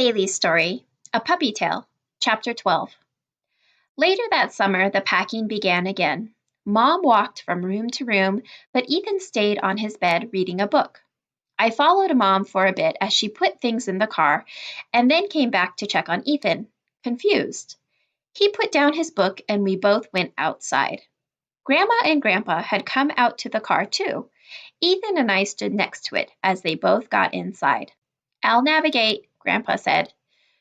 Bailey's Story, A Puppy Tale, Chapter 12. Later that summer, the packing began again. Mom walked from room to room, but Ethan stayed on his bed reading a book. I followed Mom for a bit as she put things in the car, and then came back to check on Ethan, confused. He put down his book, and we both went outside. Grandma and Grandpa had come out to the car, too. Ethan and I stood next to it as they both got inside. "I'll navigate," Grandpa said.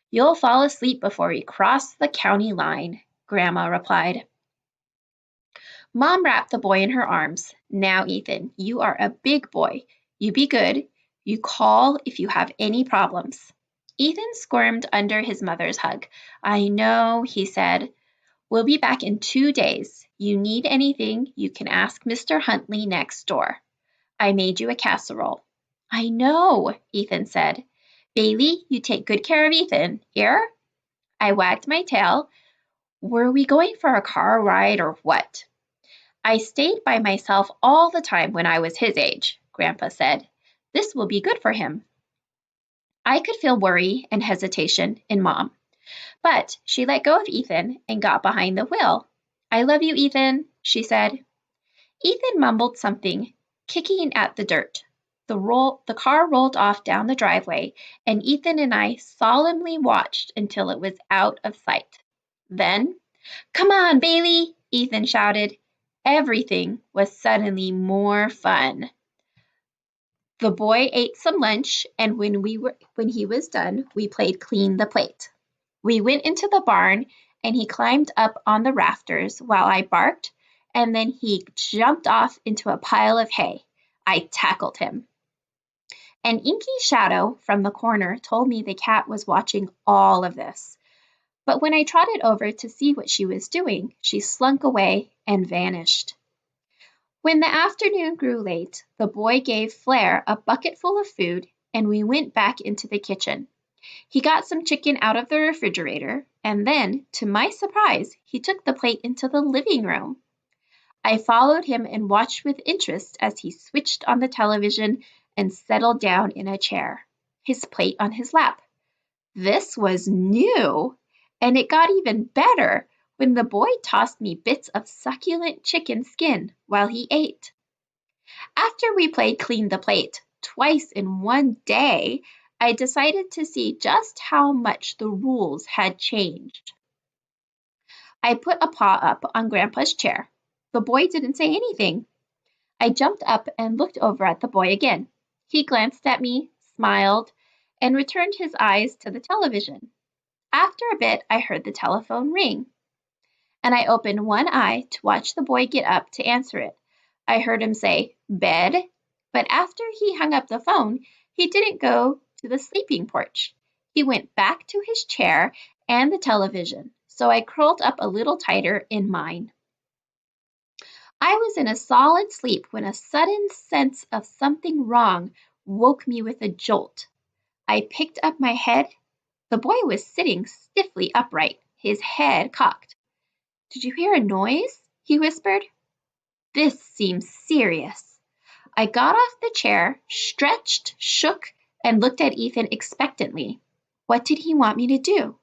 "You'll fall asleep before we cross the county line," Grandma replied. Mom wrapped the boy in her arms. "Now, Ethan, you are a big boy. You be good. You call if you have any problems." Ethan squirmed under his mother's hug. "I know," he said. "We'll be back in 2 days. You need anything, you can ask Mr. Huntley next door. I made you a casserole." "I know," Ethan said. "Bailey, you take good care of Ethan, hear?" I wagged my tail. Were we going for a car ride or what? "I stayed by myself all the time when I was his age," Grandpa said. "This will be good for him." I could feel worry and hesitation in Mom, but she let go of Ethan and got behind the wheel. "I love you, Ethan," she said. Ethan mumbled something, kicking at the dirt. The car rolled off down the driveway, and Ethan and I solemnly watched until it was out of sight. Then, "Come on, Bailey," Ethan shouted. Everything was suddenly more fun. The boy ate some lunch, and when he was done, we played clean the plate. We went into the barn, and he climbed up on the rafters while I barked, and then he jumped off into a pile of hay. I tackled him. An inky shadow from the corner told me the cat was watching all of this. But when I trotted over to see what she was doing, she slunk away and vanished. When the afternoon grew late, the boy gave Flair a bucket full of food, and we went back into the kitchen. He got some chicken out of the refrigerator, and then, to my surprise, he took the plate into the living room. I followed him and watched with interest as he switched on the television and settled down in a chair, his plate on his lap. This was new, and it got even better when the boy tossed me bits of succulent chicken skin while he ate. After we played clean the plate twice in one day, I decided to see just how much the rules had changed. I put a paw up on Grandpa's chair. The boy didn't say anything. I jumped up and looked over at the boy again. He glanced at me, smiled, and returned his eyes to the television. After a bit, I heard the telephone ring, and I opened one eye to watch the boy get up to answer it. I heard him say, "Bed," but after he hung up the phone, he didn't go to the sleeping porch. He went back to his chair and the television, so I curled up a little tighter in mine. I was in a solid sleep when a sudden sense of something wrong woke me with a jolt. I picked up my head. The boy was sitting stiffly upright, his head cocked. "Did you hear a noise?" he whispered. This seemed serious. I got off the chair, stretched, shook, and looked at Ethan expectantly. What did he want me to do?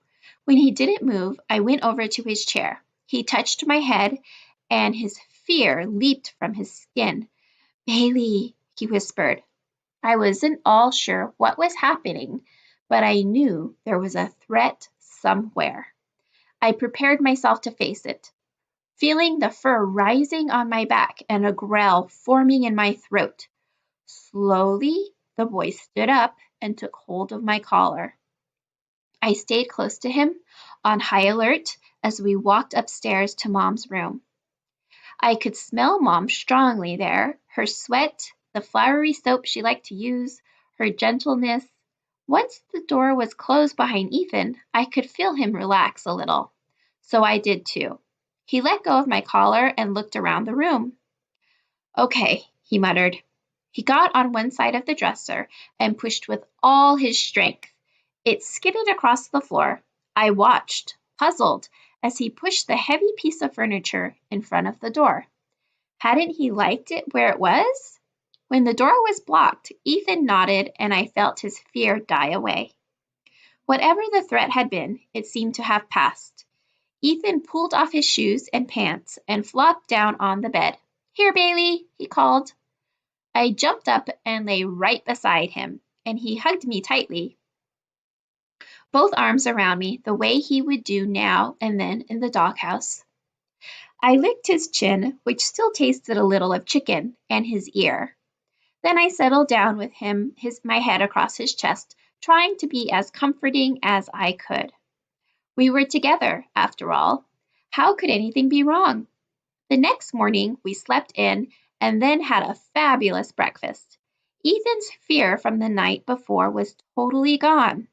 When he didn't move, I went over to his chair. He touched my head, and his fear leaped from his skin. "Bailey," he whispered. I wasn't all sure what was happening, but I knew there was a threat somewhere. I prepared myself to face it, feeling the fur rising on my back and a growl forming in my throat. Slowly, the boy stood up and took hold of my collar. I stayed close to him, on high alert, as we walked upstairs to Mom's room. I could smell Mom strongly there, her sweat, the flowery soap she liked to use, her gentleness. Once the door was closed behind Ethan, I could feel him relax a little. So I did too. He let go of my collar and looked around the room. "Okay," he muttered. He got on one side of the dresser and pushed with all his strength. It skidded across the floor. I watched, puzzled, as he pushed the heavy piece of furniture in front of the door. Hadn't he liked it where it was? When the door was blocked, Ethan nodded and I felt his fear die away. Whatever the threat had been, it seemed to have passed. Ethan pulled off his shoes and pants and flopped down on the bed. "Here, Bailey," he called. I jumped up and lay right beside him, and he hugged me tightly, both arms around me, the way he would do now and then in the doghouse. I licked his chin, which still tasted a little of chicken, and his ear. Then I settled down with my head across his chest, trying to be as comforting as I could. We were together, after all. How could anything be wrong? The next morning, we slept in and then had a fabulous breakfast. Ethan's fear from the night before was totally gone.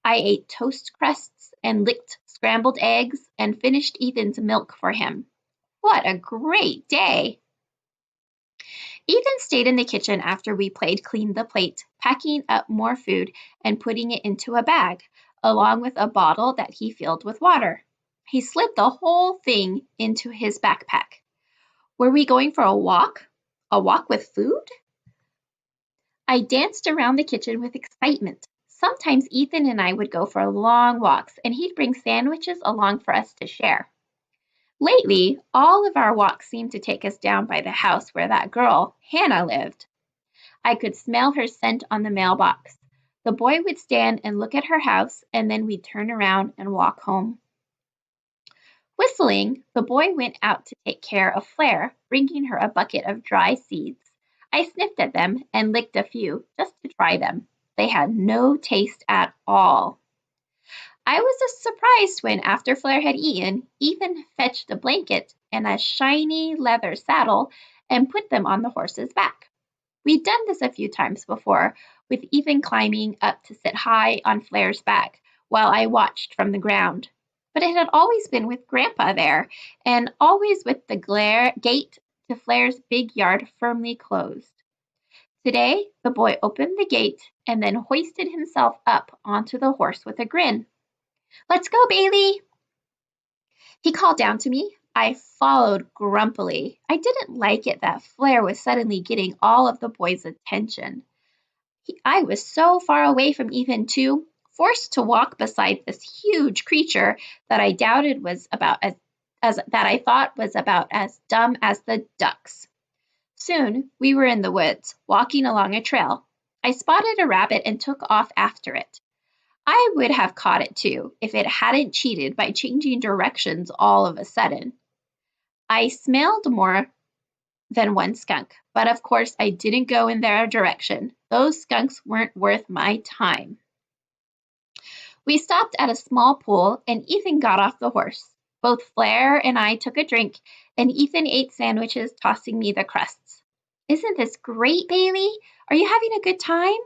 I ate toast crusts and licked scrambled eggs and finished Ethan's milk for him. What a great day! Ethan stayed in the kitchen after we played clean the plate, packing up more food and putting it into a bag, along with a bottle that he filled with water. He slid the whole thing into his backpack. Were we going for a walk? A walk with food? I danced around the kitchen with excitement. Sometimes Ethan and I would go for long walks, and he'd bring sandwiches along for us to share. Lately, all of our walks seemed to take us down by the house where that girl, Hannah, lived. I could smell her scent on the mailbox. The boy would stand and look at her house, and then we'd turn around and walk home. Whistling, the boy went out to take care of Flare, bringing her a bucket of dry seeds. I sniffed at them and licked a few just to try them. They had no taste at all. I was surprised when, after Flare had eaten, Ethan fetched a blanket and a shiny leather saddle and put them on the horse's back. We'd done this a few times before, with Ethan climbing up to sit high on Flare's back while I watched from the ground. But it had always been with Grandpa there, and always with the gate to Flare's big yard firmly closed. Today, the boy opened the gate and then hoisted himself up onto the horse with a grin. "Let's go, Bailey," he called down to me. I followed grumpily. I didn't like it that Flare was suddenly getting all of the boys' attention. I was so far away from Ethan, too, forced to walk beside this huge creature that I doubted was about that I thought was about as dumb as the ducks. Soon we were in the woods, walking along a trail. I spotted a rabbit and took off after it. I would have caught it too if it hadn't cheated by changing directions all of a sudden. I smelled more than one skunk, but of course I didn't go in their direction. Those skunks weren't worth my time. We stopped at a small pool and Ethan got off the horse. Both Flare and I took a drink, and Ethan ate sandwiches, tossing me the crusts. "Isn't this great, Bailey? Are you having a good time?"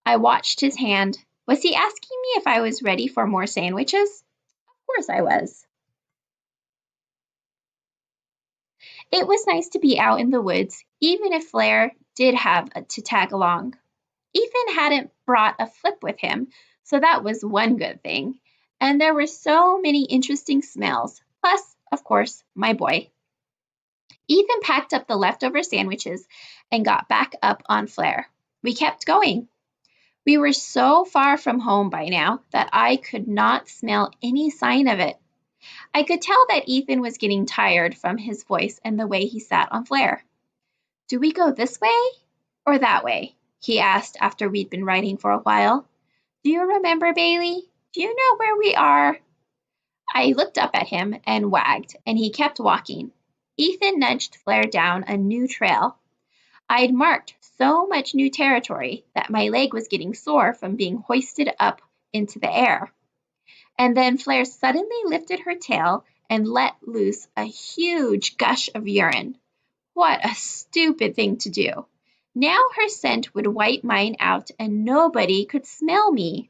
I watched his hand. Was he asking me if I was ready for more sandwiches? Of course I was. It was nice to be out in the woods, even if Flare did have to tag along. Ethan hadn't brought a flip with him, so that was one good thing. And there were so many interesting smells, plus, of course, my boy. Ethan packed up the leftover sandwiches and got back up on Flare. We kept going. We were so far from home by now that I could not smell any sign of it. I could tell that Ethan was getting tired from his voice and the way he sat on Flare. "Do we go this way or that way?" he asked after we'd been riding for a while. "Do you remember, Bailey? Do you know where we are?" I looked up at him and wagged, and he kept walking. Ethan nudged Flare down a new trail. I'd marked so much new territory that my leg was getting sore from being hoisted up into the air. And then Flare suddenly lifted her tail and let loose a huge gush of urine. What a stupid thing to do. Now her scent would wipe mine out and nobody could smell me.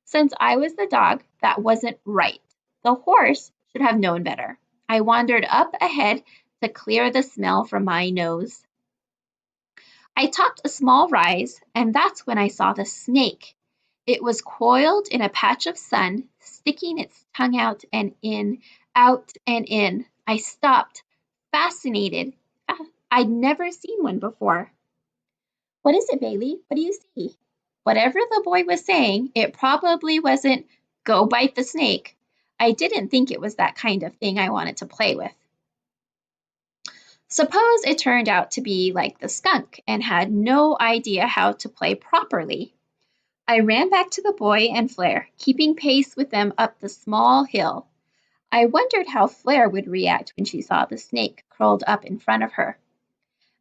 Since I was the dog, that wasn't right. The horse should have known better. I wandered up ahead to clear the smell from my nose. I topped a small rise, and that's when I saw the snake. It was coiled in a patch of sun, sticking its tongue out and in, out and in. I stopped, fascinated. I'd never seen one before. "What is it, Bailey? What do you see?" Whatever the boy was saying, it probably wasn't, "Go bite the snake." I didn't think it was that kind of thing I wanted to play with. Suppose it turned out to be like the skunk and had no idea how to play properly. I ran back to the boy and Flare, keeping pace with them up the small hill. I wondered how Flare would react when she saw the snake curled up in front of her.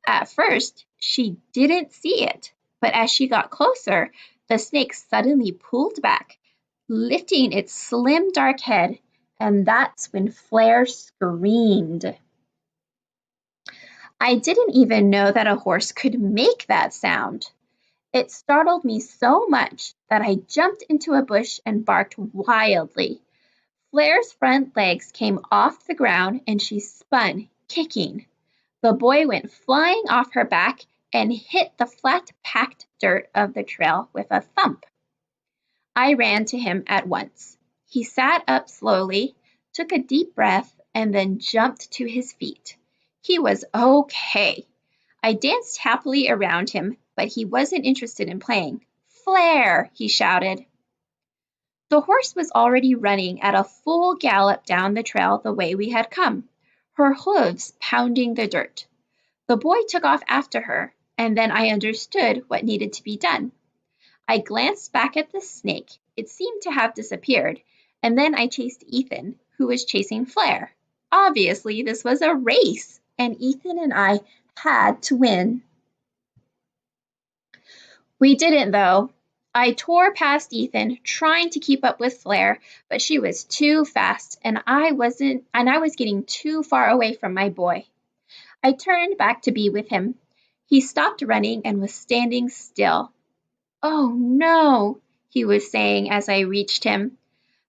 At first, she didn't see it, but as she got closer, the snake suddenly pulled back, lifting its slim dark head, and that's when Flare screamed. I didn't even know that a horse could make that sound. It startled me so much that I jumped into a bush and barked wildly. Flare's front legs came off the ground and she spun, kicking. The boy went flying off her back and hit the flat, packed dirt of the trail with a thump. I ran to him at once. He sat up slowly, took a deep breath, and then jumped to his feet. He was okay. I danced happily around him, but he wasn't interested in playing. "Flare!" he shouted. The horse was already running at a full gallop down the trail the way we had come, her hooves pounding the dirt. The boy took off after her, and then I understood what needed to be done. I glanced back at the snake. It seemed to have disappeared, and then I chased Ethan, who was chasing Flare. Obviously, this was a race, and Ethan and I had to win. We didn't, though. I tore past Ethan, trying to keep up with Flare, but she was too fast, and I was getting too far away from my boy. I turned back to be with him. He stopped running and was standing still. "Oh, no," he was saying as I reached him,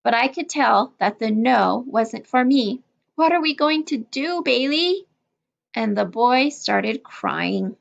but I could tell that the no wasn't for me. "What are we going to do, Bailey?" And the boy started crying.